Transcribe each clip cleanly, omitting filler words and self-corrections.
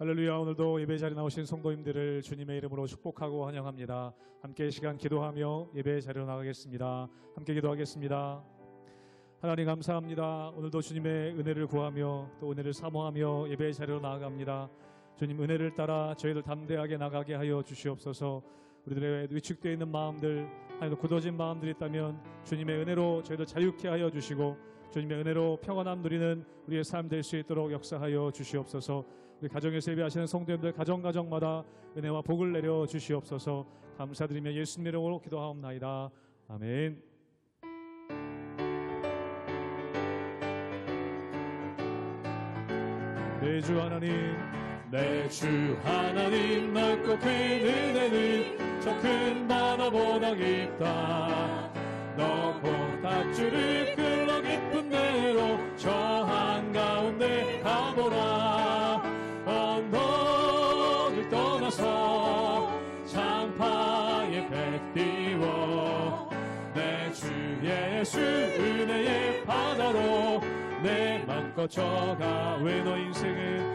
할렐루야. 오늘도 예배 자리에 나오신 성도님들을 주님의 이름으로 축복하고 환영합니다. 함께 이 시간 기도하며 예배 자리로 나가겠습니다. 함께 기도하겠습니다. 하나님 감사합니다. 오늘도 주님의 은혜를 구하며 또 은혜를 사모하며 예배 자리로 나아갑니다. 주님 은혜를 따라 저희들 담대하게 나가게 하여 주시옵소서. 우리들의 위축되어 있는 마음들, 하나님 굳어진 마음들이 있다면 주님의 은혜로 저희들 자유케 하여 주시고 주님의 은혜로 평안함 누리는 우리의 삶 될 수 있도록 역사하여 주시옵소서. 우리 가정에서 예배하시는 성도님들 가정마다 은혜와 복을 내려 주시옵소서. 감사드리며 예수님 이름으로 기도하옵나이다. 아멘. 내 주 하나님, 내 주 하나님 넓고 큰 은혜는 저 큰 바다보다 깊다. 넓고 닷줄을 끌어 깊은 데로 저 한가운데 가보라. 언덕을 떠나서 장파에 배 띄워 내 주 예수 은혜의 바다로 내 맘껏 저가. 왜 너 인생은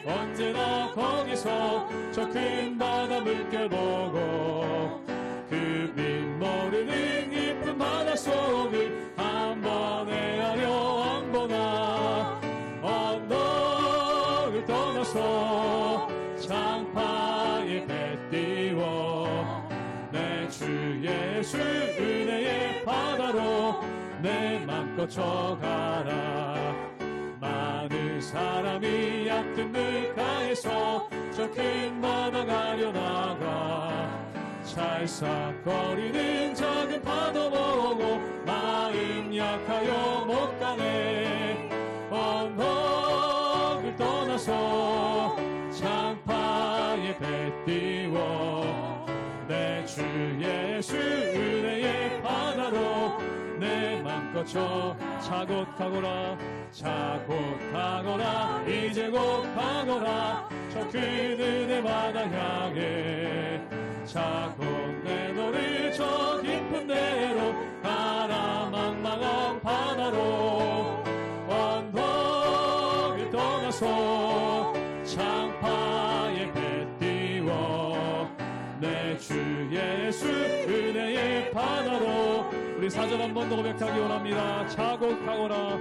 언제나 거기서 저 큰 바다 물결 보고 그 빛 모르는 깊은 바닷속을 한번 헤아려 안 보나. 언덕을 떠나서 장파에 배 띄워 내 주 예수 은혜의 바다로 내 맘껏 저가라. 많은 사람이 얕은 물가에서 저 큰 바다 가려나가 찰싹거리는 작은 파도 보고 마음 약하여 못 가네. 언덕을 떠나서 장파에 배 띄워 내 주 예수 은혜의 바다로 내 맘껏 차고 타거라. 이제 곧 가거라. 저 큰 은혜 바다 향해 차고 내 너를 저 깊은 데로 가라. 망망한 바다로 언덕을 떠나서 장파에 배 띄워 내 주 예수 은혜의 바다로. 우리 사절 한 번 더 고백하기 원합니다. 차곡하거라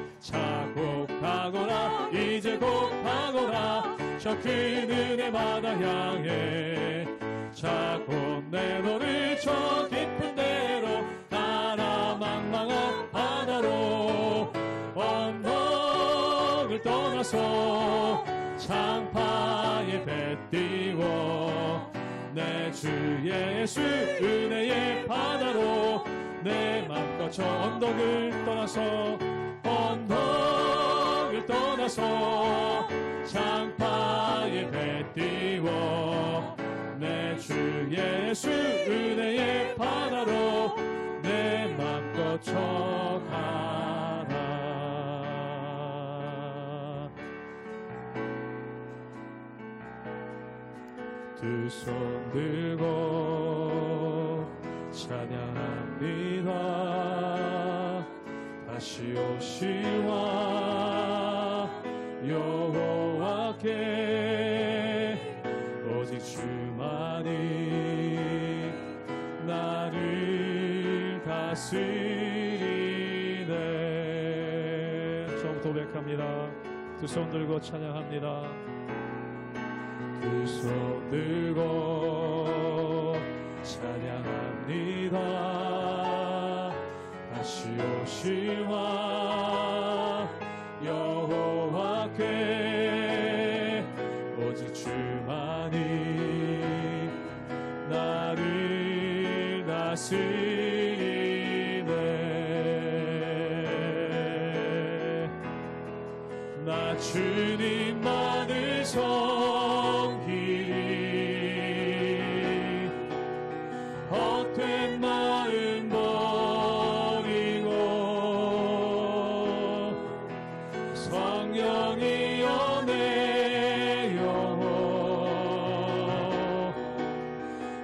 이제 곧 가거라. 저 큰 은혜 바다 향해 차고 내 너를 저 깊은 데로 가라. 망망한 바다로 언덕을 떠나서 장파에 배 띄워 내 주 예수 은혜의 바다로 내 맘껏 저 언덕을 떠나서 장파에 배 띄워 내 주 예수 은혜의 바다로 내 맘껏 저가라. 두 손 들고 찬양합니다. 다시 오시와 여호와께 오직 주만이 나를 다스리네. 처음부터 고백합니다. 두 손 들고 찬양합니다. 두 손 들고 찬양합니다. 다시 오시와 여호와께 오직 주만이 나를 다스리네. 나 주님만을 섬기리. 헛된 마음 버리고 성령이여 내 영혼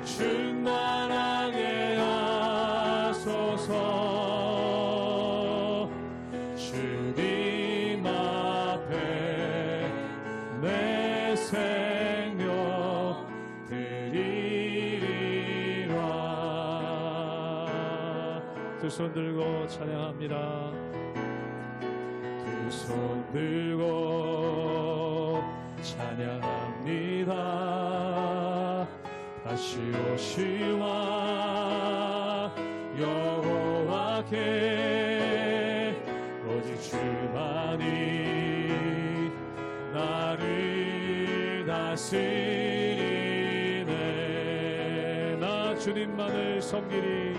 충만하게 하소서. 주님 앞에 두 손 들고 찬양합니다. 두 손 들고 찬양합니다. 다시 오시와 여호와께 오직 주만이 나를 다스리네. 나 주님만을 섬기리.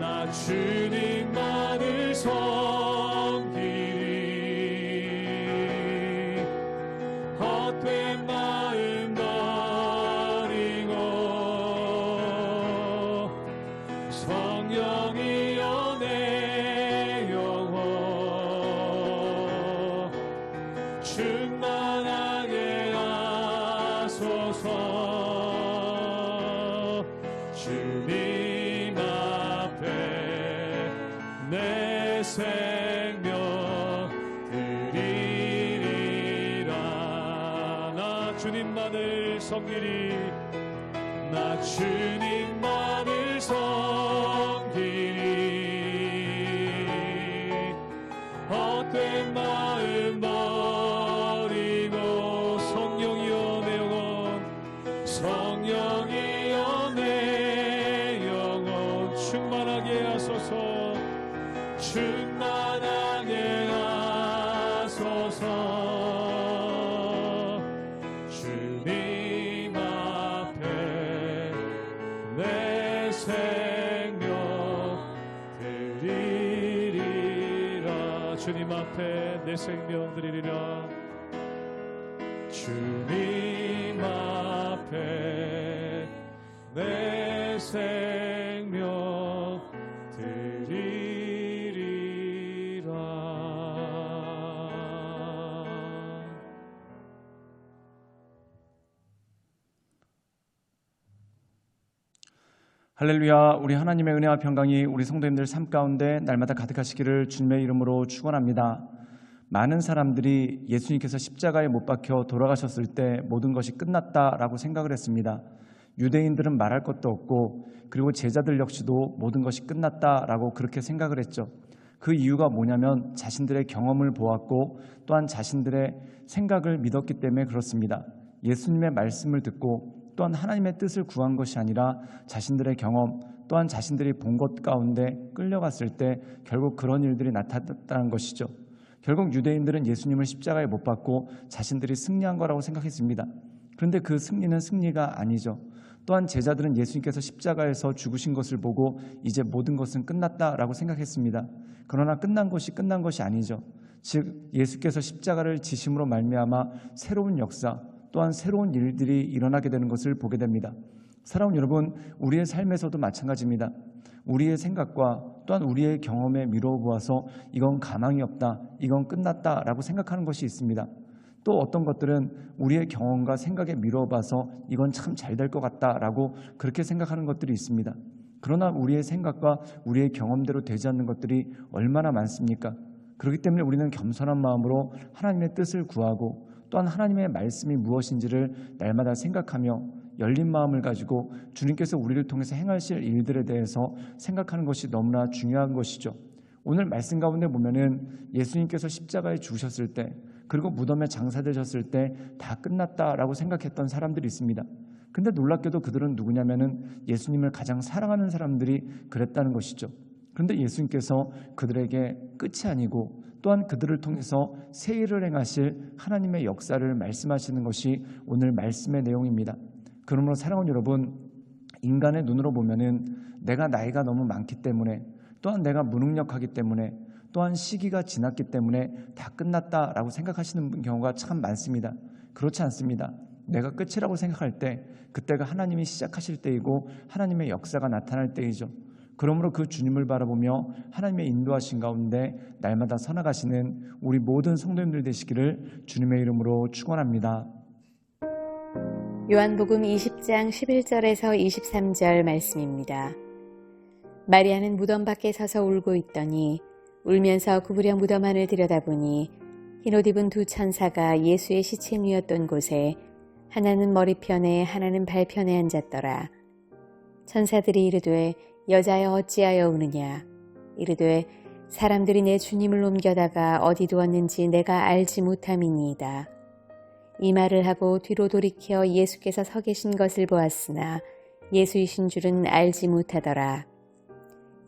나 주님만을 섬기리. 헛된 마음 버리고 성령이여 내 영혼 충만하게 하소서. 주님 앞에 내 생명 드리리라. 나 주님만을 섬기리. 나 주님만을 섬기리. 헛된 마음 버리고 성령이여 내 영혼 성령이여 내 영혼 충만하게 하소서. 충만하게 하소서. 주님 앞에 내 생명 드리리라. 주님 앞에 내 생명 드리리라. 주님 앞에 내 생명 드리리라. 할렐루야. 우리 하나님의 은혜와 평강이 우리 성도님들 삶 가운데 날마다 가득하시기를 주님의 이름으로 축원합니다. 많은 사람들이 예수님께서 십자가에 못 박혀 돌아가셨을 때 모든 것이 끝났다라고 생각을 했습니다. 유대인들은 말할 것도 없고 그리고 제자들 역시도 모든 것이 끝났다라고 그렇게 생각을 했죠. 그 이유가 뭐냐면 자신들의 경험을 보았고 또한 자신들의 생각을 믿었기 때문에 그렇습니다. 예수님의 말씀을 듣고 또한 하나님의 뜻을 구한 것이 아니라 자신들의 경험 또한 자신들이 본 것 가운데 끌려갔을 때 결국 그런 일들이 나타났다는 것이죠. 결국 유대인들은 예수님을 십자가에 못 박고 자신들이 승리한 거라고 생각했습니다. 그런데 그 승리는 승리가 아니죠. 또한 제자들은 예수님께서 십자가에서 죽으신 것을 보고 이제 모든 것은 끝났다라고 생각했습니다. 그러나 끝난 것이 아니죠. 즉 예수께서 십자가를 지심으로 말미암아 새로운 역사 또한 새로운 일들이 일어나게 되는 것을 보게 됩니다. 사랑하는 여러분, 우리의 삶에서도 마찬가지입니다. 우리의 생각과 또한 우리의 경험에 미루어 보아서 이건 가망이 없다, 이건 끝났다라고 생각하는 것이 있습니다. 또 어떤 것들은 우리의 경험과 생각에 미루어 봐서 이건 참 잘 될 것 같다라고 그렇게 생각하는 것들이 있습니다. 그러나 우리의 생각과 우리의 경험대로 되지 않는 것들이 얼마나 많습니까? 그렇기 때문에 우리는 겸손한 마음으로 하나님의 뜻을 구하고 또한 하나님의 말씀이 무엇인지를 날마다 생각하며 열린 마음을 가지고 주님께서 우리를 통해서 행하실 일들에 대해서 생각하는 것이 너무나 중요한 것이죠. 오늘 말씀 가운데 보면은 예수님께서 십자가에 죽으셨을 때 그리고 무덤에 장사되셨을 때 다 끝났다라고 생각했던 사람들이 있습니다. 근데 놀랍게도 그들은 누구냐면은 예수님을 가장 사랑하는 사람들이 그랬다는 것이죠. 그런데 예수님께서 그들에게 끝이 아니고 또한 그들을 통해서 새 일을 행하실 하나님의 역사를 말씀하시는 것이 오늘 말씀의 내용입니다. 그러므로 사랑하는 여러분, 인간의 눈으로 보면은 내가 나이가 너무 많기 때문에 또한 내가 무능력하기 때문에 또한 시기가 지났기 때문에 다 끝났다라고 생각하시는 경우가 참 많습니다. 그렇지 않습니다. 내가 끝이라고 생각할 때 그때가 하나님이 시작하실 때이고 하나님의 역사가 나타날 때이죠. 그러므로 그 주님을 바라보며 하나님의 인도하신 가운데 날마다 서나가시는 우리 모든 성도님들 되시기를 주님의 이름으로 축원합니다. 요한복음 20장 11절에서 23절 말씀입니다. 마리아는 무덤 밖에 서서 울고 있더니 울면서 구부려 무덤 안을 들여다보니 흰옷 입은 두 천사가 예수의 시체 누웠던 곳에 하나는 머리편에 하나는 발편에 앉았더라. 천사들이 이르되 여자여 어찌하여 우느냐. 이르되 사람들이 내 주님을 옮겨다가 어디 두었는지 내가 알지 못함이니이다. 이 말을 하고 뒤로 돌이켜 예수께서 서 계신 것을 보았으나 예수이신 줄은 알지 못하더라.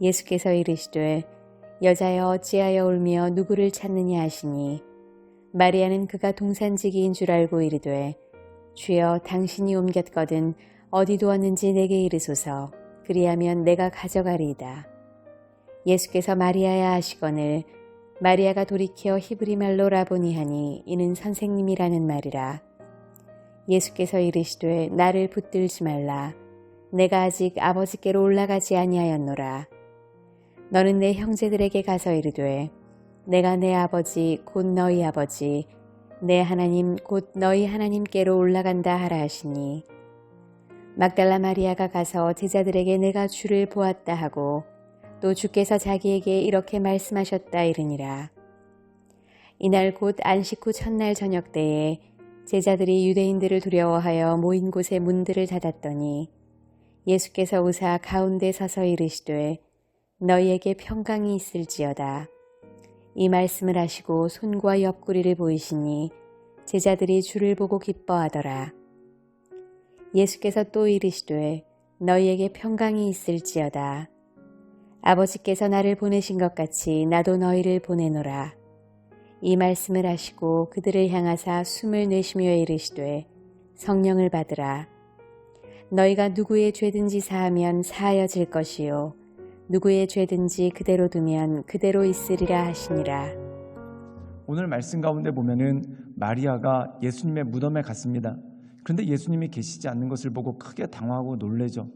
예수께서 이르시되 여자여 어찌하여 울며 누구를 찾느냐 하시니 마리아는 그가 동산지기인 줄 알고 이르되 주여 당신이 옮겼거든 어디 두었는지 내게 이르소서. 그리하면 내가 가져가리이다. 예수께서 마리아야 하시거늘 마리아가 돌이켜 히브리 말로 라보니 하니 이는 선생님이라는 말이라. 예수께서 이르시되 나를 붙들지 말라. 내가 아직 아버지께로 올라가지 아니하였노라. 너는 내 형제들에게 가서 이르되 내가 내 아버지 곧 너희 아버지 내 하나님 곧 너희 하나님께로 올라간다 하라 하시니 막달라 마리아가 가서 제자들에게 내가 주를 보았다 하고 또 주께서 자기에게 이렇게 말씀하셨다 이르니라. 이날 곧 안식 후 첫날 저녁 때에 제자들이 유대인들을 두려워하여 모인 곳에 문들을 닫았더니 예수께서 우사 가운데 서서 이르시되 너희에게 평강이 있을지어다. 이 말씀을 하시고 손과 옆구리를 보이시니 제자들이 주를 보고 기뻐하더라. 예수께서 또 이르시되 너희에게 평강이 있을지어다. 아버지께서 나를 보내신 것 같이 나도 너희를 보내노라. 이 말씀을 하시고 그들을 향하사 숨을 내쉬며 이르시되 성령을 받으라. 너희가 누구의 죄든지 사하면 사하여질 것이요 누구의 죄든지 그대로 두면 그대로 있으리라 하시니라. 오늘 말씀 가운데 보면은 마리아가 예수님의 무덤에 갔습니다. 그런데 예수님이 계시지 않는 것을 보고 크게 당황하고 놀래죠.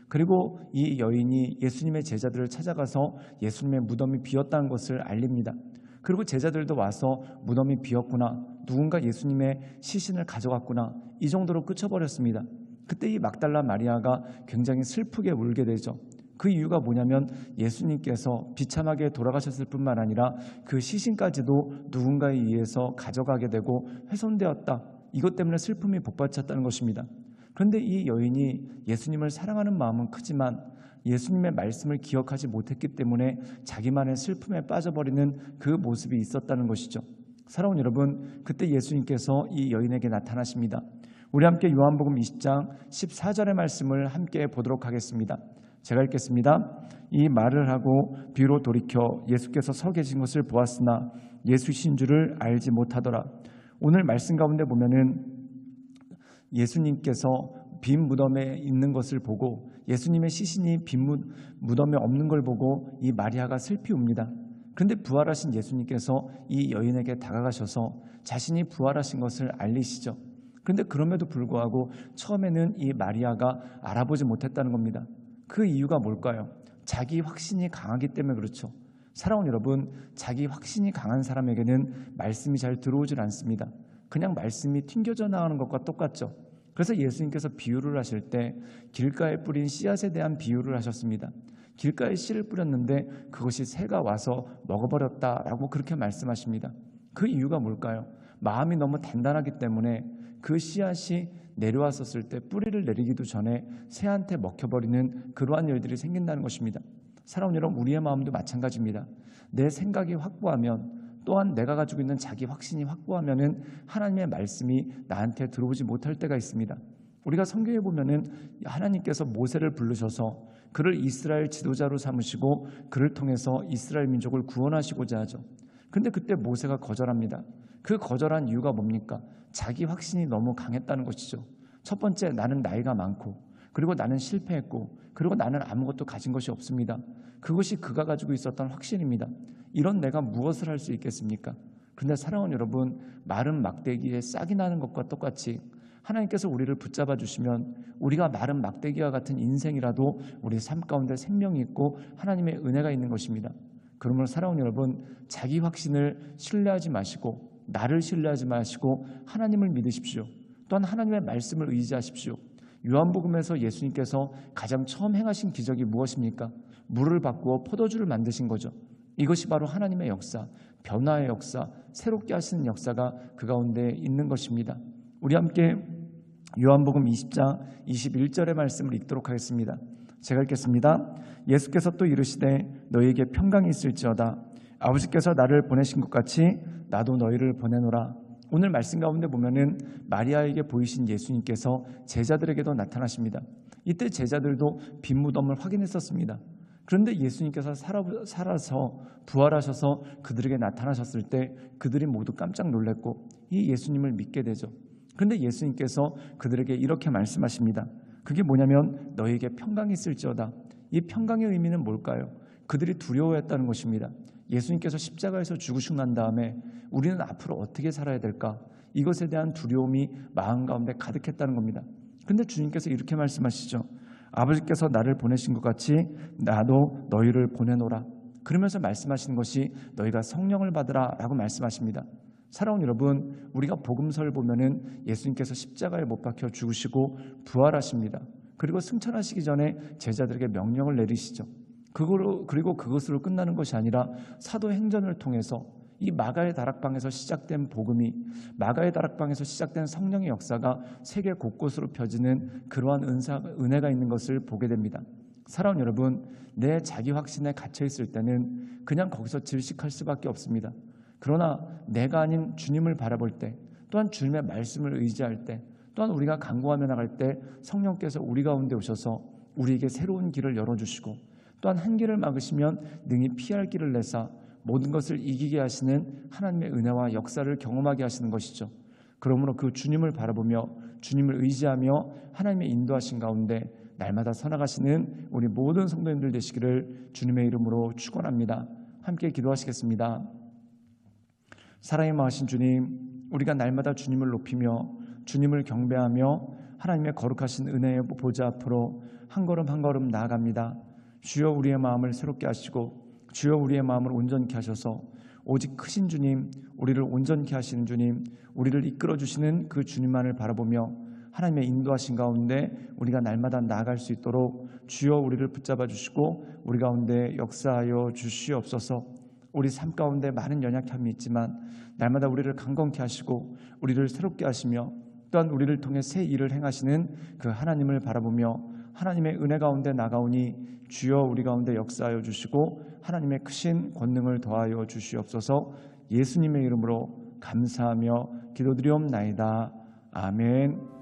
그리고 이 여인이 예수님의 제자들을 찾아가서 예수님의 무덤이 비었다는 것을 알립니다. 그리고 제자들도 와서 무덤이 비었구나, 누군가 예수님의 시신을 가져갔구나, 이 정도로 끝쳐버렸습니다. 그때 이 막달라 마리아가 굉장히 슬프게 울게 되죠. 그 이유가 뭐냐면 예수님께서 비참하게 돌아가셨을 뿐만 아니라 그 시신까지도 누군가에 의해서 가져가게 되고 훼손되었다. 이것 때문에 슬픔이 복받쳤다는 것입니다. 그런데 이 여인이 예수님을 사랑하는 마음은 크지만 예수님의 말씀을 기억하지 못했기 때문에 자기만의 슬픔에 빠져버리는 그 모습이 있었다는 것이죠. 사랑하는 여러분, 그때 예수님께서 이 여인에게 나타나십니다. 우리 함께 요한복음 20장 14절의 말씀을 함께 보도록 하겠습니다. 제가 읽겠습니다. 이 말을 하고 뒤로 돌이켜 예수께서 서 계신 것을 보았으나 예수신 줄을 알지 못하더라. 오늘 말씀 가운데 보면은 예수님께서 빈 무덤에 있는 것을 보고 예수님의 시신이 빈 무덤에 없는 걸 보고 이 마리아가 슬피 웁니다. 그런데 부활하신 예수님께서 이 여인에게 다가가셔서 자신이 부활하신 것을 알리시죠. 그런데 그럼에도 불구하고 처음에는 이 마리아가 알아보지 못했다는 겁니다. 그 이유가 뭘까요? 자기 확신이 강하기 때문에 그렇죠. 사랑하는 여러분, 자기 확신이 강한 사람에게는 말씀이 잘 들어오질 않습니다. 그냥 말씀이 튕겨져 나가는 것과 똑같죠. 그래서 예수님께서 비유를 하실 때 길가에 뿌린 씨앗에 대한 비유를 하셨습니다. 길가에 씨를 뿌렸는데 그것이 새가 와서 먹어버렸다라고 그렇게 말씀하십니다. 그 이유가 뭘까요? 마음이 너무 단단하기 때문에 그 씨앗이 내려왔었을 때 뿌리를 내리기도 전에 새한테 먹혀버리는 그러한 일들이 생긴다는 것입니다. 사랑하는 여러분, 우리의 마음도 마찬가지입니다. 내 생각이 확고하면 또한 내가 가지고 있는 자기 확신이 확고하면은 하나님의 말씀이 나한테 들어오지 못할 때가 있습니다. 우리가 성경에 보면은 하나님께서 모세를 부르셔서 그를 이스라엘 지도자로 삼으시고 그를 통해서 이스라엘 민족을 구원하시고자 하죠. 그런데 그때 모세가 거절합니다. 그 거절한 이유가 뭡니까? 자기 확신이 너무 강했다는 것이죠. 첫 번째, 나는 나이가 많고, 그리고 나는 실패했고, 그리고 나는 아무것도 가진 것이 없습니다. 그것이 그가 가지고 있었던 확신입니다. 이런 내가 무엇을 할 수 있겠습니까? 그런데 사랑하는 여러분, 마른 막대기에 싹이 나는 것과 똑같이 하나님께서 우리를 붙잡아 주시면 우리가 마른 막대기와 같은 인생이라도 우리 삶 가운데 생명이 있고 하나님의 은혜가 있는 것입니다. 그러므로 사랑하는 여러분, 자기 확신을 신뢰하지 마시고 나를 신뢰하지 마시고 하나님을 믿으십시오. 또한 하나님의 말씀을 의지하십시오. 요한복음에서 예수님께서 가장 처음 행하신 기적이 무엇입니까? 물을 바꾸어 포도주를 만드신 거죠. 이것이 바로 하나님의 역사, 변화의 역사, 새롭게 하시는 역사가 그 가운데 있는 것입니다. 우리 함께 요한복음 20장 21절의 말씀을 읽도록 하겠습니다. 제가 읽겠습니다. 예수께서 또 이르시되 너희에게 평강이 있을지어다. 아버지께서 나를 보내신 것 같이 나도 너희를 보내노라. 오늘 말씀 가운데 보면은 마리아에게 보이신 예수님께서 제자들에게도 나타나십니다. 이때 제자들도 빈 무덤을 확인했었습니다. 그런데 예수님께서 살아서 부활하셔서 그들에게 나타나셨을 때 그들이 모두 깜짝 놀랐고 이 예수님을 믿게 되죠. 그런데 예수님께서 그들에게 이렇게 말씀하십니다. 그게 뭐냐면 너희에게 평강이 있을지어다. 이 평강의 의미는 뭘까요? 그들이 두려워했다는 것입니다. 예수님께서 십자가에서 죽으시고 난 다음에 우리는 앞으로 어떻게 살아야 될까? 이것에 대한 두려움이 마음 가운데 가득했다는 겁니다. 그런데 주님께서 이렇게 말씀하시죠. 아버지께서 나를 보내신 것 같이 나도 너희를 보내노라. 그러면서 말씀하시는 것이 너희가 성령을 받으라 라고 말씀하십니다. 사랑하는 여러분, 우리가 복음서를 보면은 예수님께서 십자가에 못 박혀 죽으시고 부활하십니다. 그리고 승천하시기 전에 제자들에게 명령을 내리시죠. 그리고 그것으로 끝나는 것이 아니라 사도행전을 통해서 이 마가의 다락방에서 시작된 복음이, 마가의 다락방에서 시작된 성령의 역사가 세계 곳곳으로 펴지는 그러한 은혜가 있는 것을 보게 됩니다. 사랑하는 여러분, 내 자기 확신에 갇혀 있을 때는 그냥 거기서 질식할 수밖에 없습니다. 그러나 내가 아닌 주님을 바라볼 때, 또한 주님의 말씀을 의지할 때, 또한 우리가 간구하며 나갈 때 성령께서 우리 가운데 오셔서 우리에게 새로운 길을 열어주시고, 또한 한 길을 막으시면 능히 피할 길을 내사 모든 것을 이기게 하시는 하나님의 은혜와 역사를 경험하게 하시는 것이죠. 그러므로 그 주님을 바라보며 주님을 의지하며 하나님의 인도하신 가운데 날마다 살아가시는 우리 모든 성도님들 되시기를 주님의 이름으로 축원합니다. 함께 기도하시겠습니다. 사랑의 마하신 주님, 우리가 날마다 주님을 높이며 주님을 경배하며 하나님의 거룩하신 은혜의 보좌 앞으로 한 걸음 한 걸음 나아갑니다. 주여 우리의 마음을 새롭게 하시고 주여 우리의 마음을 온전케 하셔서 오직 크신 주님, 우리를 온전케 하시는 주님, 우리를 이끌어주시는 그 주님만을 바라보며 하나님의 인도하신 가운데 우리가 날마다 나아갈 수 있도록 주여 우리를 붙잡아 주시고 우리 가운데 역사하여 주시옵소서. 우리 삶 가운데 많은 연약함이 있지만 날마다 우리를 강건케 하시고 우리를 새롭게 하시며 또한 우리를 통해 새 일을 행하시는 그 하나님을 바라보며 하나님의 은혜 가운데 나가오니 주여 우리 가운데 역사하여 주시고 하나님의 크신 권능을 더하여 주시옵소서. 예수님의 이름으로 감사하며 기도드리옵나이다. 아멘.